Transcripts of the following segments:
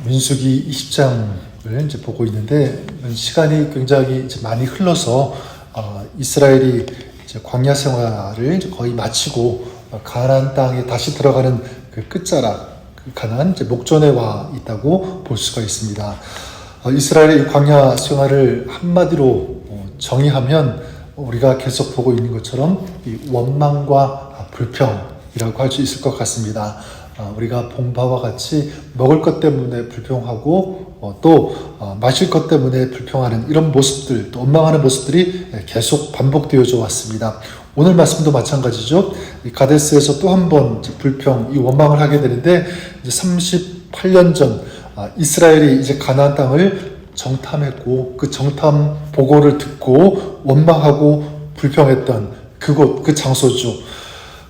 민수기 20장을 이제 보고 있는데 시간이 굉장히 이제 많이 흘러서 이스라엘이 이제 광야 생활을 이제 거의 마치고 가나안 땅에 다시 들어가는 그 끝자락, 그 가나안 이제 목전에 와 있다고 볼 수가 있습니다. 이스라엘의 이 광야 생활을 한마디로 정의하면 우리가 계속 보고 있는 것처럼 이 원망과 불평이라고 할 수 있을 것 같습니다. 우리가 본 바와 같이 먹을 것 때문에 불평하고 또 마실 것 때문에 불평하는 이런 모습들, 또 원망하는 모습들이 계속 반복되어져 왔습니다. 오늘 말씀도 마찬가지죠. 이 가데스에서 또 한 번 불평, 이 원망을 하게 되는데 이제 38년 전 이스라엘이 이제 가나안 땅을 정탐했고 그 정탐 보고를 듣고 원망하고 불평했던 그곳, 그 장소죠.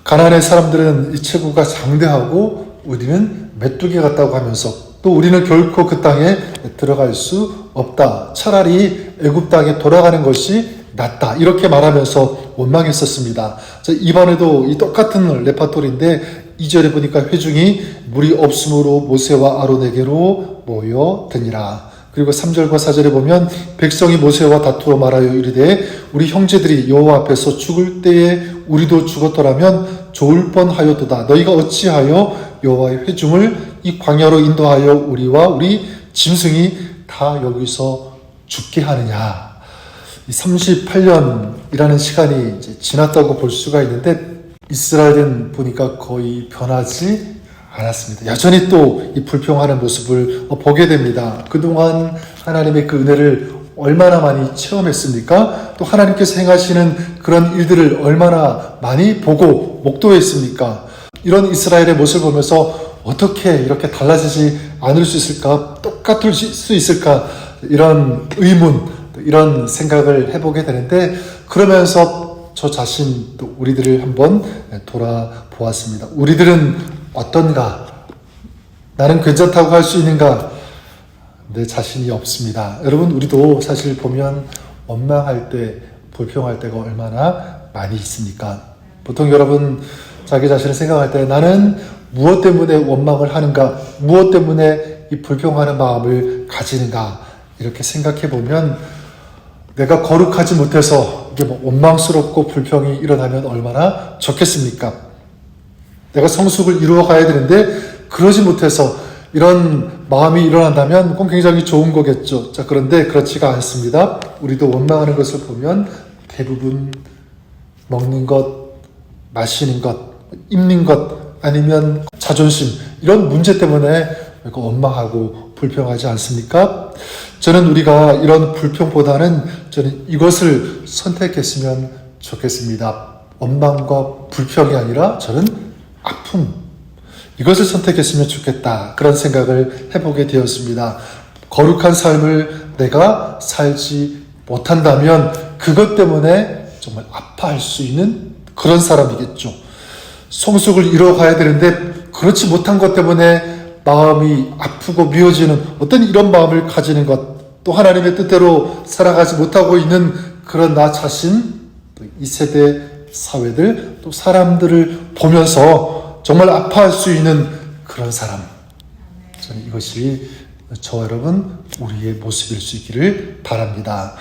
가나안의 사람들은 이 체구가 장대하고 우리는 메뚜기 같다고 하면서 또 우리는 결코 그 땅에 들어갈 수 없다. 차라리 애굽 땅에 돌아가는 것이 낫다. 이렇게 말하면서 원망했었습니다. 자, 이번에도 이 똑같은 레파토리인데 2절에 보니까 회중이 물이 없으므로 모세와 아론에게로 모여드니라. 그리고 3절과 4절에 보면 백성이 모세와 다투어 말하여 이르되 우리 형제들이 여호와 앞에서 죽을 때에 우리도 죽었더라면 좋을 뻔하였도다. 너희가 어찌하여 여호와의 회중을 이 광야로 인도하여 우리와 우리 짐승이 다 여기서 죽게 하느냐. 이 38년이라는 시간이 이제 지났다고 볼 수가 있는데 이스라엘은 보니까 거의 변하지 않았습니다. 여전히 또 이 불평하는 모습을 보게 됩니다. 그동안 하나님의 그 은혜를 얼마나 많이 체험했습니까? 또 하나님께서 행하시는 그런 일들을 얼마나 많이 보고 목도했습니까? 이런 이스라엘의 모습을 보면서 어떻게 이렇게 달라지지 않을 수 있을까? 똑같을 수 있을까? 이런 의문, 이런 생각을 해보게 되는데 그러면서 저 자신 또 우리들을 한번 돌아보았습니다. 우리들은 어떤가? 나는 괜찮다고 할 수 있는가? 내 자신이 없습니다. 여러분, 우리도 사실 보면 원망할 때, 불평할 때가 얼마나 많이 있습니까? 보통 여러분 자기 자신을 생각할 때 나는 무엇 때문에 원망을 하는가? 무엇 때문에 이 불평하는 마음을 가지는가? 이렇게 생각해 보면 내가 거룩하지 못해서 이게 원망스럽고 불평이 일어나면 얼마나 좋겠습니까? 내가 성숙을 이루어 가야 되는데 그러지 못해서 이런 마음이 일어난다면 그건 굉장히 좋은 거겠죠. 자, 그런데 그렇지가 않습니다. 우리도 원망하는 것을 보면 대부분 먹는 것, 마시는 것, 입는 것, 아니면 자존심, 이런 문제 때문에 원망하고 불평하지 않습니까? 저는 우리가 이런 불평보다는 저는 이것을 선택했으면 좋겠습니다. 원망과 불평이 아니라 저는 아픔, 이것을 선택했으면 좋겠다. 그런 생각을 해보게 되었습니다. 거룩한 삶을 내가 살지 못한다면 그것 때문에 정말 아파할 수 있는 그런 사람이겠죠. 성숙을 이뤄가야 되는데 그렇지 못한 것 때문에 마음이 아프고 미워지는 어떤 이런 마음을 가지는 것, 또 하나님의 뜻대로 살아가지 못하고 있는 그런 나 자신, 또 이 세대 사회들, 또 사람들을 보면서 정말 아파할 수 있는 그런 사람. 저는 이것이 저와 여러분 우리의 모습일 수 있기를 바랍니다.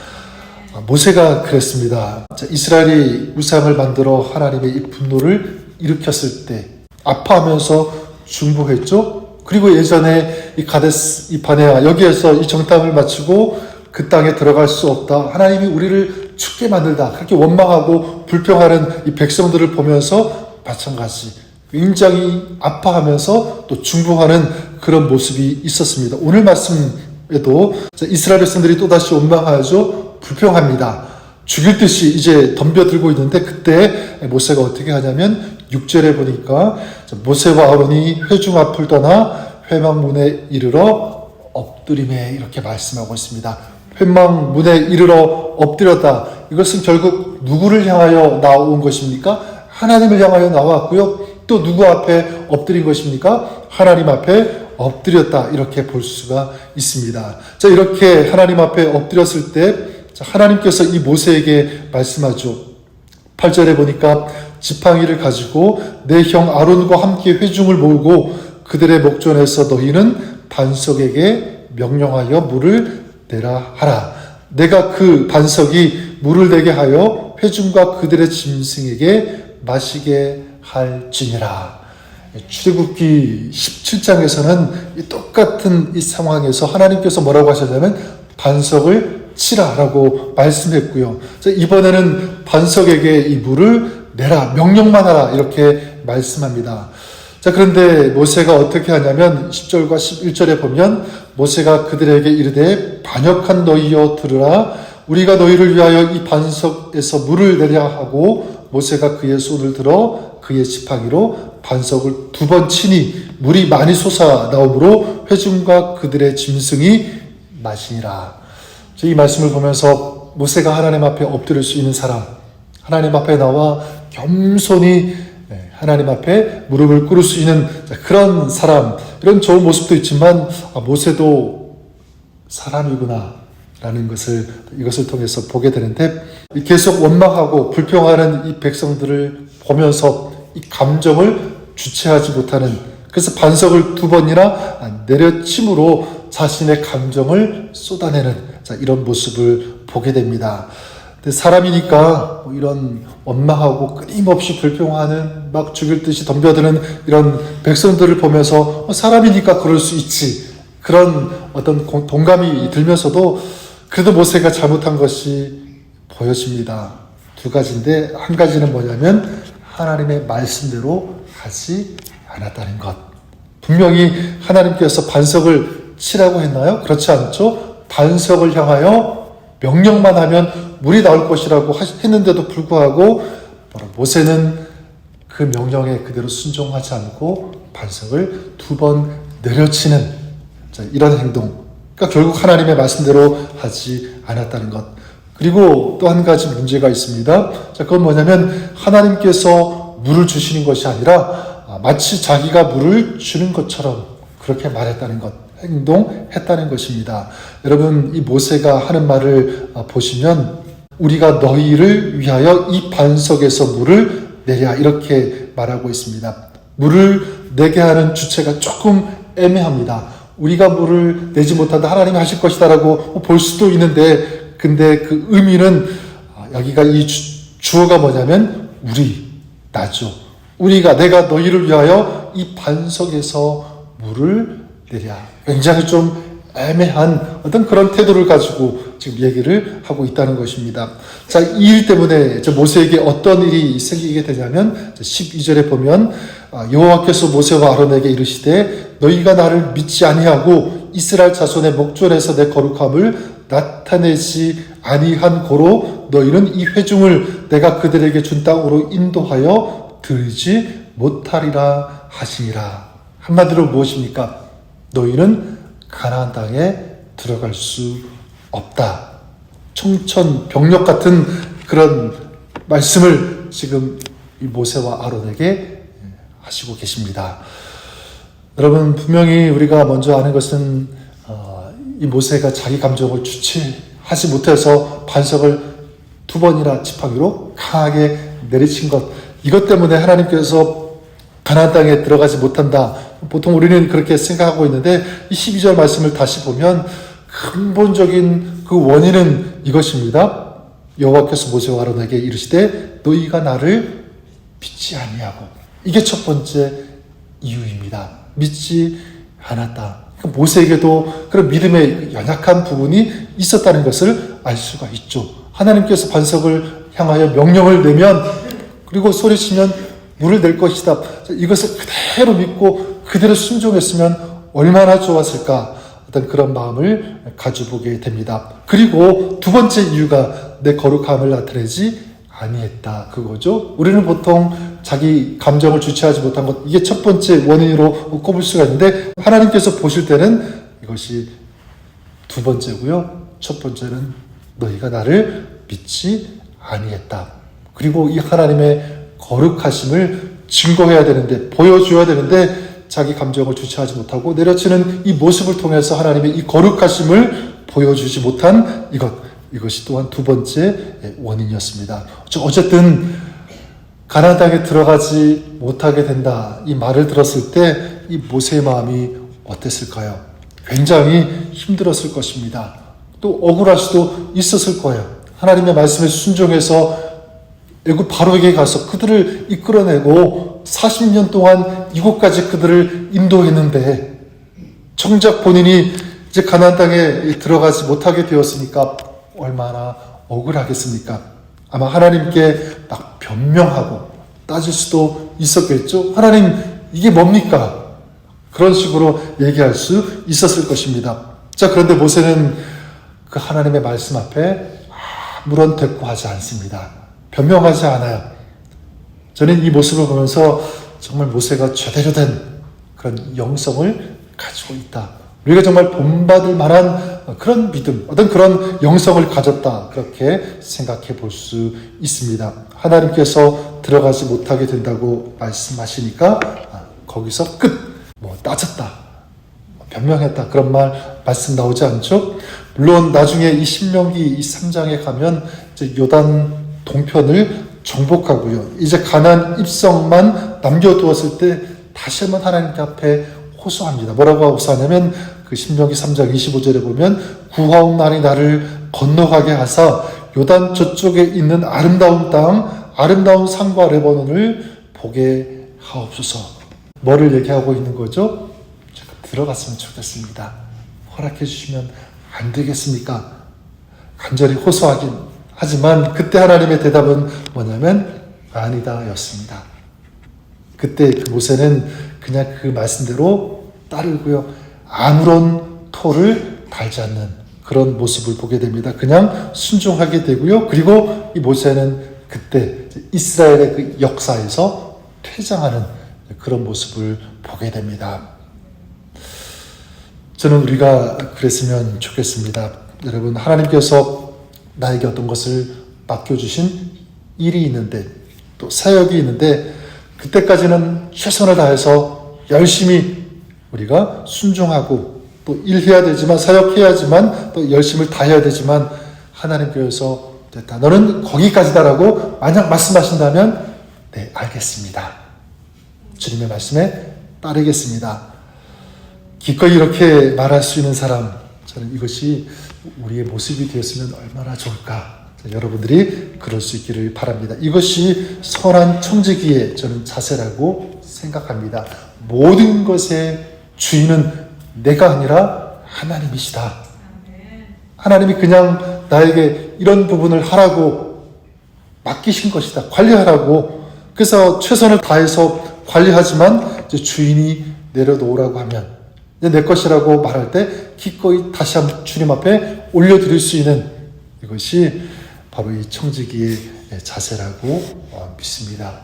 모세가 그랬습니다. 이스라엘이 우상을 만들어 하나님의 이 분노를 일으켰을 때 아파하면서 중보했죠. 그리고 예전에 이 가데스, 이 바네아 여기에서 이 정탐을 마치고 그 땅에 들어갈 수 없다. 하나님이 우리를 죽게 만들다. 그렇게 원망하고 불평하는 이 백성들을 보면서 마찬가지 굉장히 아파하면서 또 중보하는 그런 모습이 있었습니다. 오늘 말씀에도 이스라엘 백성들이 또다시 원망하죠. 불평합니다. 죽일 듯이 이제 덤벼들고 있는데 그때 모세가 어떻게 하냐면 6절에 보니까 모세와 아론이 회중 앞을 떠나 회막문에 이르러 엎드리매 이렇게 말씀하고 있습니다. 회막문에 이르러 엎드렸다. 이것은 결국 누구를 향하여 나온 것입니까? 하나님을 향하여 나왔고요. 또 누구 앞에 엎드린 것입니까? 하나님 앞에 엎드렸다. 이렇게 볼 수가 있습니다. 자, 이렇게 하나님 앞에 엎드렸을 때 하나님께서 이 모세에게 말씀하죠. 8절에 보니까 지팡이를 가지고 내 형 아론과 함께 회중을 모으고 그들의 목전에서 너희는 반석에게 명령하여 물을 내라 하라. 내가 그 반석이 물을 내게 하여 회중과 그들의 짐승에게 마시게 할지니라. 출애굽기 17장에서는 이 똑같은 이 상황에서 하나님께서 뭐라고 하셨냐면 반석을 치라라고 말씀했고요. 이번에는 반석에게 이 물을 내라, 명령만 하라 이렇게 말씀합니다. 자, 그런데 모세가 어떻게 하냐면 10절과 11절에 보면 모세가 그들에게 이르되 반역한 너희여 들으라. 우리가 너희를 위하여 이 반석에서 물을 내려 하고 모세가 그의 손을 들어 그의 지팡이로 반석을 2번 치니 물이 많이 솟아 나오므로 회중과 그들의 짐승이 마시니라. 이 말씀을 보면서 모세가 하나님 앞에 엎드릴 수 있는 사람, 하나님 앞에 나와 겸손히 하나님 앞에 무릎을 꿇을 수 있는 그런 사람, 이런 좋은 모습도 있지만 모세도 사람이구나 라는 것을 이것을 통해서 보게 되는데, 계속 원망하고 불평하는 이 백성들을 보면서 이 감정을 주체하지 못하는, 그래서 반석을 2번이나 내려침으로 자신의 감정을 쏟아내는 이런 모습을 보게 됩니다. 근데 사람이니까 이런 원망하고 끊임없이 불평하는, 막 죽일 듯이 덤벼드는 이런 백성들을 보면서 사람이니까 그럴 수 있지, 그런 어떤 동감이 들면서도 그래도 모세가 잘못한 것이 보여집니다. 2가지인데, 한 가지는 뭐냐면 하나님의 말씀대로 하지 않았다는 것. 분명히 하나님께서 반석을 치라고 했나요? 그렇지 않죠? 반석을 향하여 명령만 하면 물이 나올 것이라고 했는데도 불구하고 모세는 그 명령에 그대로 순종하지 않고 반석을 2번 내려치는 이런 행동. 그러니까 결국 하나님의 말씀대로 하지 않았다는 것. 그리고 또 한 가지 문제가 있습니다. 그건 뭐냐면 하나님께서 물을 주시는 것이 아니라 마치 자기가 물을 주는 것처럼 그렇게 말했다는 것, 행동했다는 것입니다. 여러분, 이 모세가 하는 말을 보시면 우리가 너희를 위하여 이 반석에서 물을 내랴 이렇게 말하고 있습니다. 물을 내게 하는 주체가 조금 애매합니다. 우리가 물을 내지 못한다, 하나님이 하실 것이다 라고 볼 수도 있는데, 근데 그 의미는 여기가 이 주어가 뭐냐면 우리, 나죠. 우리가, 내가 너희를 위하여 이 반석에서 물을 내랴. 굉장히 좀 애매한 어떤 그런 태도를 가지고 지금 얘기를 하고 있다는 것입니다. 자, 이 일 때문에 모세에게 어떤 일이 생기게 되냐면 12절에 보면 여호와께서 모세와 아론에게 이르시되 너희가 나를 믿지 아니하고 이스라엘 자손의 목전에서 내 거룩함을 나타내지 아니한 고로 너희는 이 회중을 내가 그들에게 준 땅으로 인도하여 들이지 못하리라 하시니라. 한마디로 무엇입니까? 너희는 가나안 땅에 들어갈 수 없다. 청천벽력 같은 그런 말씀을 지금 이 모세와 아론에게 하시고 계십니다. 여러분, 분명히 우리가 먼저 아는 것은 이 모세가 자기 감정을 주체하지 못해서 반석을 2번이나 지팡이로 강하게 내리친 것, 이것 때문에 하나님께서 가나안 땅에 들어가지 못한다. 보통 우리는 그렇게 생각하고 있는데 이 12절 말씀을 다시 보면 근본적인 그 원인은 이것입니다. 여호와께서 모세와 아론에게 이르시되 너희가 나를 믿지 아니하고, 이게 첫 번째 이유입니다. 믿지 않았다. 모세에게도 그런 믿음의 연약한 부분이 있었다는 것을 알 수가 있죠. 하나님께서 반석을 향하여 명령을 내면, 그리고 소리치면 물을 낼 것이다, 이것을 그대로 믿고 그대로 순종했으면 얼마나 좋았을까, 어떤 그런 마음을 가져보게 됩니다. 그리고 2번째 이유가 내 거룩함을 나타내지 아니했다, 그거죠. 우리는 보통 자기 감정을 주체하지 못한 것, 이게 첫 번째 원인으로 꼽을 수가 있는데 하나님께서 보실 때는 이것이 2번째고요. 첫 번째는 너희가 나를 믿지 아니했다. 그리고 이 하나님의 거룩하심을 증거해야 되는데, 보여줘야 되는데 자기 감정을 주체하지 못하고 내려치는 이 모습을 통해서 하나님의 이 거룩하심을 보여주지 못한 이것이 또한 2번째 원인이었습니다. 어쨌든 가나안 땅에 들어가지 못하게 된다, 이 말을 들었을 때 이 모세의 마음이 어땠을까요? 굉장히 힘들었을 것입니다. 또 억울할 수도 있었을 거예요. 하나님의 말씀에 순종해서 애굽 바로에게 가서 그들을 이끌어내고 40년 동안 이곳까지 그들을 인도했는데 정작 본인이 이제 가나안 땅에 들어가지 못하게 되었으니까 얼마나 억울하겠습니까? 아마 하나님께 막 변명하고 따질 수도 있었겠죠. 하나님, 이게 뭡니까? 그런 식으로 얘기할 수 있었을 것입니다. 자, 그런데 모세는 그 하나님의 말씀 앞에 아무런 대꾸하지 않습니다. 변명하지 않아요. 저는 이 모습을 보면서 정말 모세가 제대로 된 그런 영성을 가지고 있다. 우리가 정말 본받을 만한 그런 믿음, 어떤 그런 영성을 가졌다. 그렇게 생각해 볼 수 있습니다. 하나님께서 들어가지 못하게 된다고 말씀하시니까 거기서 끝. 따졌다. 변명했다. 그런 말씀 나오지 않죠? 물론 나중에 이 신명기 이 3장에 가면 이제 요단 동편을 정복하고요. 이제 가나안 입성만 남겨두었을 때 다시 한번 하나님 앞에 호소합니다. 뭐라고 호소하냐면 그 신명기 3장 25절에 보면 구하옵나니 나를 건너가게 하사 요단 저쪽에 있는 아름다운 땅, 아름다운 산과 레바논을 보게 하옵소서. 뭐를 얘기하고 있는 거죠? 제가 들어갔으면 좋겠습니다. 허락해 주시면 안 되겠습니까? 간절히 호소하긴 하지만 그때 하나님의 대답은 뭐냐면 아니다 였습니다. 그때 그 모세는 그냥 그 말씀대로 따르고요. 아무런 토를 달지 않는 그런 모습을 보게 됩니다. 그냥 순종하게 되고요. 그리고 이 모세는 그때 이스라엘의 그 역사에서 퇴장하는 그런 모습을 보게 됩니다. 저는 우리가 그랬으면 좋겠습니다. 여러분, 하나님께서 나에게 어떤 것을 맡겨주신 일이 있는데 또 사역이 있는데 그때까지는 최선을 다해서 열심히 우리가 순종하고 또 일해야 되지만 사역해야지만 또 열심을 다해야 되지만 하나님께서 됐다. 너는 거기까지다라고 만약 말씀하신다면 네, 알겠습니다. 주님의 말씀에 따르겠습니다. 기꺼이 이렇게 말할 수 있는 사람, 저는 이것이 우리의 모습이 되었으면 얼마나 좋을까. 여러분들이 그럴 수 있기를 바랍니다. 이것이 선한 청지기의 저는 자세라고 생각합니다. 모든 것의 주인은 내가 아니라 하나님이시다. 하나님이 그냥 나에게 이런 부분을 하라고 맡기신 것이다. 관리하라고. 그래서 최선을 다해서 관리하지만 이제 주인이 내려놓으라고 하면 내 것이라고 말할 때 기꺼이 다시 한번 주님 앞에 올려드릴 수 있는 이것이 바로 이 청지기의 자세라고 믿습니다.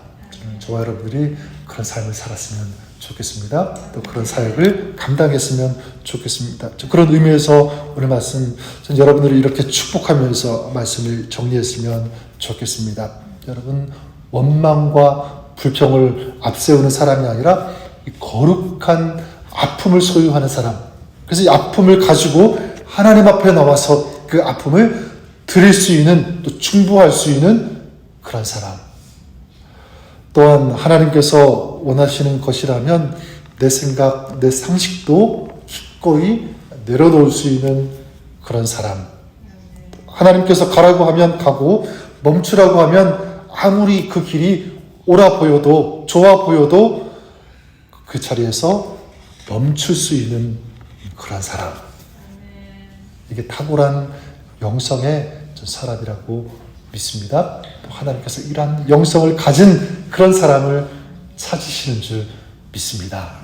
저와 여러분들이 그런 삶을 살았으면 좋겠습니다. 또 그런 사역을 감당했으면 좋겠습니다. 그런 의미에서 오늘 말씀 여러분들이 이렇게 축복하면서 말씀을 정리했으면 좋겠습니다. 여러분, 원망과 불평을 앞세우는 사람이 아니라 이 거룩한 아픔을 소유하는 사람. 그래서 이 아픔을 가지고 하나님 앞에 나와서 그 아픔을 드릴 수 있는 또 충분할 수 있는 그런 사람. 또한 하나님께서 원하시는 것이라면 내 생각, 내 상식도 기꺼이 내려놓을 수 있는 그런 사람. 하나님께서 가라고 하면 가고 멈추라고 하면 아무리 그 길이 옳아 보여도 좋아 보여도 그 자리에서 멈출 수 있는 그런 사람. 이게 탁월한 영성의 사람이라고 믿습니다. 또 하나님께서 이러한 영성을 가진 그런 사람을 찾으시는 줄 믿습니다.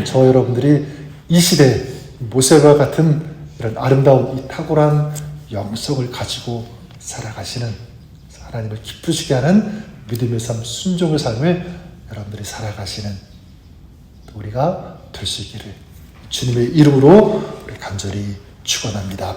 저와 여러분들이 이 시대 모세와 같은 이런 아름다운 이 탁월한 영성을 가지고 살아가시는 하나님을 기쁘시게 하는 믿음의 삶, 순종의 삶을 여러분들이 살아가시는 우리가 될 수 있기를 주님의 이름으로 간절히 축원합니다.